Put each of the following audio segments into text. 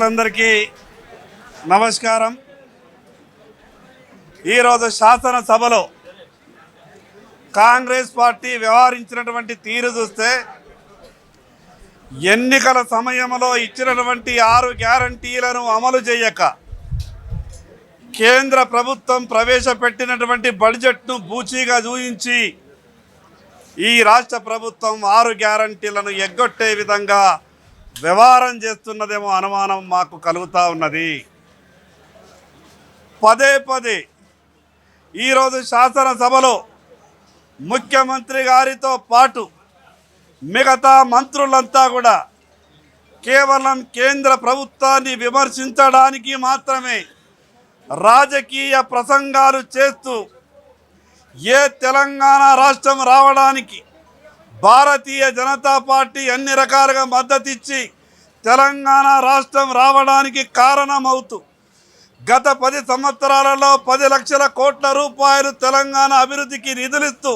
మిత్రులందరికీ నమస్కారం. ఈరోజు శాసనసభలో కాంగ్రెస్ పార్టీ వ్యవహరించినటువంటి తీరు చూస్తే ఎన్నికల సమయంలో ఇచ్చినటువంటి 6 గ్యారంటీలను అమలు చేయక కేంద్ర ప్రభుత్వం ప్రవేశపెట్టినటువంటి బడ్జెట్ను బూచీగా చూయించి ఈ రాష్ట్ర ప్రభుత్వం 6 గ్యారంటీలను ఎగ్గొట్టే విధంగా వ్యవహారం చేస్తున్నదేమో అనుమానం మాకు కలుగుతూ ఉన్నది. పదే ఈరోజు శాసనసభలో ముఖ్యమంత్రి గారితో పాటు మిగతా మంత్రులంతా కూడా కేవలం కేంద్ర ప్రభుత్వాన్ని విమర్శించడానికి మాత్రమే రాజకీయ ప్రసంగాలు చేస్తూ తెలంగాణ రాష్ట్రం రావడానికి భారతీయ జనతా పార్టీ అన్ని రకాలుగా మద్దతిచ్చి తెలంగాణ రాష్ట్రం రావడానికి కారణమవుతూ గత 10 సంవత్సరాలలో 10 లక్షల కోట్ల రూపాయలు తెలంగాణ అభివృద్ధికి నిధులిస్తూ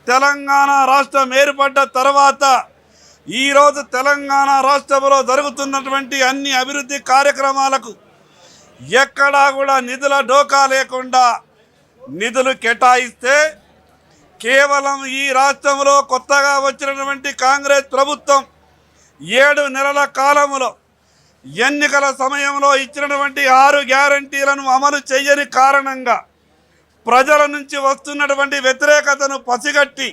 తెలంగాణ రాష్ట్రం ఏర్పడ్డ తర్వాత ఈరోజు తెలంగాణ రాష్ట్రంలో జరుగుతున్నటువంటి అన్ని అభివృద్ధి కార్యక్రమాలకు ఎక్కడా కూడా నిధుల డోకా లేకుండా నిధులు కేటాయిస్తే కేవలం ఈ రాష్ట్రంలో కొత్తగా వచ్చినటువంటి కాంగ్రెస్ ప్రభుత్వం 7 నెలల కాలంలో ఎన్నికల సమయంలో ఇచ్చినటువంటి 6 గ్యారంటీలను అమలు చేయని కారణంగా ప్రజల నుంచి వస్తున్నటువంటి వ్యతిరేకతను పసిగట్టి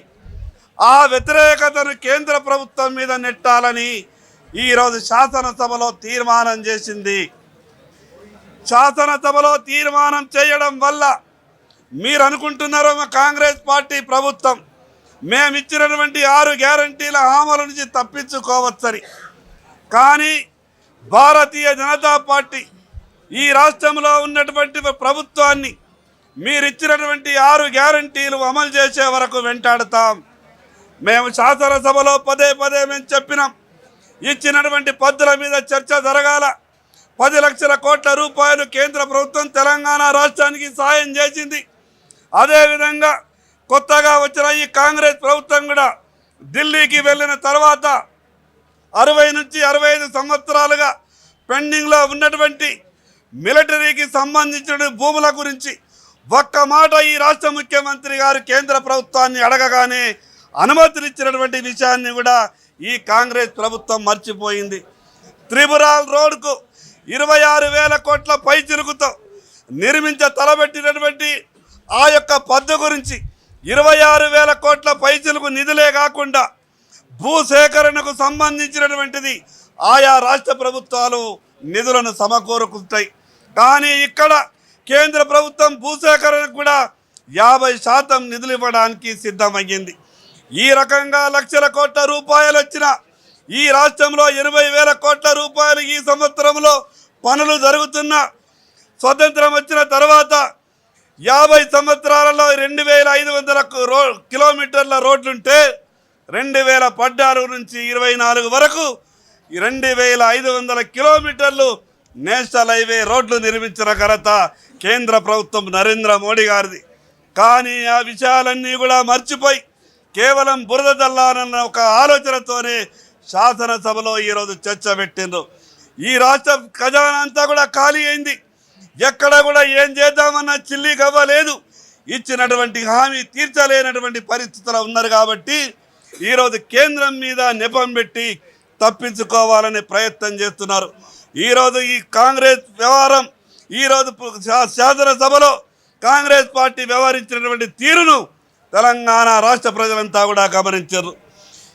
ఆ వ్యతిరేకతను కేంద్ర ప్రభుత్వం మీద నెట్టాలని ఈరోజు శాసనసభలో తీర్మానం చేసింది. శాసనసభలో తీర్మానం చేయడం వల్ల మీరు అనుకుంటున్నారో కాంగ్రెస్ పార్టీ ప్రభుత్వం మేమిచ్చినటువంటి 6 గ్యారంటీల హామీల నుంచి తప్పించుకోవచ్చని. కానీ భారతీయ జనతా పార్టీ ఈ రాష్ట్రంలో ఉన్నటువంటి ప్రభుత్వాన్ని మీరిచ్చినటువంటి 6 గ్యారంటీలు అమలు చేసే వరకు వెంటాడుతాం. మేము శాసనసభలో పదే మేము చెప్పినాం, ఇచ్చినటువంటి పద్ధతుల మీద చర్చ జరగాల. 10 లక్షల కోట్ల రూపాయలు కేంద్ర ప్రభుత్వం తెలంగాణ రాష్ట్రానికి సాయం చేసింది. అదేవిధంగా కొత్తగా వచ్చిన ఈ కాంగ్రెస్ ప్రభుత్వం కూడా ఢిల్లీకి వెళ్ళిన తర్వాత 60 నుంచి 65 సంవత్సరాలుగా పెండింగ్లో ఉన్నటువంటి మిలిటరీకి సంబంధించిన భూముల గురించి ఒక్క మాట ఈ రాష్ట్ర ముఖ్యమంత్రి గారు కేంద్ర ప్రభుత్వాన్ని అడగగానే అనుమతులు ఇచ్చినటువంటి విషయాన్ని కూడా ఈ కాంగ్రెస్ ప్రభుత్వం మర్చిపోయింది. త్రిపురాల్ రోడ్కు 26,000 కోట్ల పైచిలుకుతో తలబెట్టినటువంటి ఆ యొక్క పద్దు గురించి 26,000 కోట్ల పైచిలుకు నిధులే కాకుండా భూసేకరణకు సంబంధించినటువంటిది ఆయా రాష్ట్ర ప్రభుత్వాలు నిధులను సమకూరుకుంటాయి. కానీ ఇక్కడ కేంద్ర ప్రభుత్వం భూసేకరణకు కూడా 50% నిధులు ఇవ్వడానికి సిద్ధమయ్యింది. ఈ రకంగా లక్షల కోట్ల రూపాయలు వచ్చిన ఈ రాష్ట్రంలో 80,000 కోట్ల రూపాయలు ఈ సంవత్సరంలో పనులు జరుగుతున్న స్వతంత్రం వచ్చిన తర్వాత 50 సంవత్సరాలలో 2,500 కిలోమీటర్ల రోడ్లుంటే 2014 నుంచి 24 వరకు 2,500 కిలోమీటర్లు నేషనల్ హైవే రోడ్లు నిర్మించిన ఘనత కేంద్ర ప్రభుత్వం నరేంద్ర మోడీ గారిది. కానీ ఆ విషయాలన్నీ కూడా మర్చిపోయి కేవలం బురద చల్లాలన్న ఒక ఆలోచనతోనే శాసనసభలో ఈరోజు చర్చ పెట్టిండ్రు. ఈ రాష్ట్ర ఖజానా అంతా కూడా ఖాళీ అయింది. ఎక్కడ కూడా ఏం చేద్దామన్న చిల్లి కవ్వలేదు. ఇచ్చినటువంటి హామీ తీర్చలేనటువంటి పరిస్థితులు ఉన్నారు. కాబట్టి ఈరోజు కేంద్రం మీద నెపం పెట్టి తప్పించుకోవాలనే ప్రయత్నం చేస్తున్నారు. ఈరోజు ఈ కాంగ్రెస్ వ్యవహారం ఈరోజు శాసనసభలో కాంగ్రెస్ పార్టీ వ్యవహరించినటువంటి తీరును తెలంగాణ రాష్ట్ర ప్రజలంతా కూడా గమనించారు.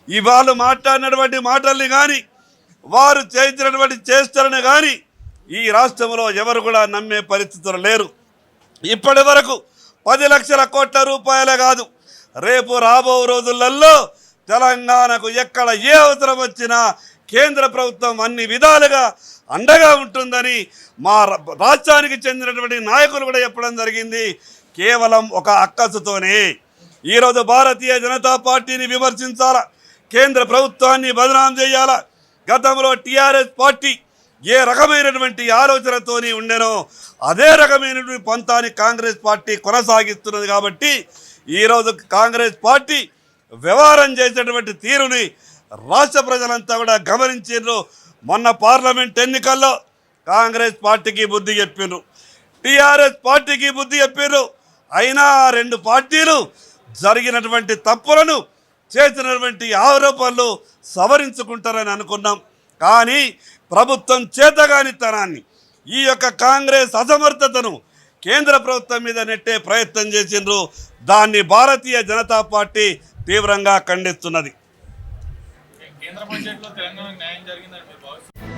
ఇవాళ మాట్లాడినటువంటి మాటల్ని కానీ వారు చేయించినటువంటి చేష్టలను కానీ ఈ రాష్ట్రంలో ఎవరు కూడా నమ్మే పరిస్థితులు లేరు. ఇప్పటి వరకు 10 లక్షల కోట్ల రూపాయలే కాదు, రేపు రాబో రోజులలో తెలంగాణకు ఎక్కడ ఏ అవసరం వచ్చినా కేంద్ర ప్రభుత్వం అన్ని విధాలుగా అండగా ఉంటుందని మా రాష్ట్రానికి చెందినటువంటి నాయకులు కూడా చెప్పడం జరిగింది. కేవలం ఒక అక్కసుతోనే ఈరోజు భారతీయ జనతా పార్టీని విమర్శించాలా, కేంద్ర ప్రభుత్వాన్ని బదనాం చేయాలా. గతంలో టీఆర్ఎస్ పార్టీ ఏ రకమైనటువంటి ఆలోచనతోని ఉండెనో అదే రకమైనటువంటి పంతాన్ని కాంగ్రెస్ పార్టీ కొనసాగిస్తున్నది. కాబట్టి ఈరోజు కాంగ్రెస్ పార్టీ వ్యవహారం చేసేటువంటి తీరుని రాష్ట్ర ప్రజలంతా కూడా గమనించారు. మొన్న పార్లమెంట్ ఎన్నికల్లో కాంగ్రెస్ పార్టీకి బుద్ధి చెప్పిర్రు, టీఆర్ఎస్ పార్టీకి బుద్ధి చెప్పిర్రు. అయినా ఆ రెండు పార్టీలు జరిగినటువంటి తప్పులను, చేసినటువంటి ఆరోపణలు సవరించుకుంటారని అనుకున్నాం. కానీ ప్రభుత్వం చేతగానితనాన్ని, ఈ యొక్క కాంగ్రెస్ అసమర్థతను కేంద్ర ప్రభుత్వం మీద నెట్టే ప్రయత్నం చేసిండ్రు. దాన్ని భారతీయ జనతా పార్టీ తీవ్రంగా ఖండిస్తున్నది. కేంద్ర బడ్జెట్లో తెలంగాణకు న్యాయం జరిగిందని మీరు భావిస్తున్నారు?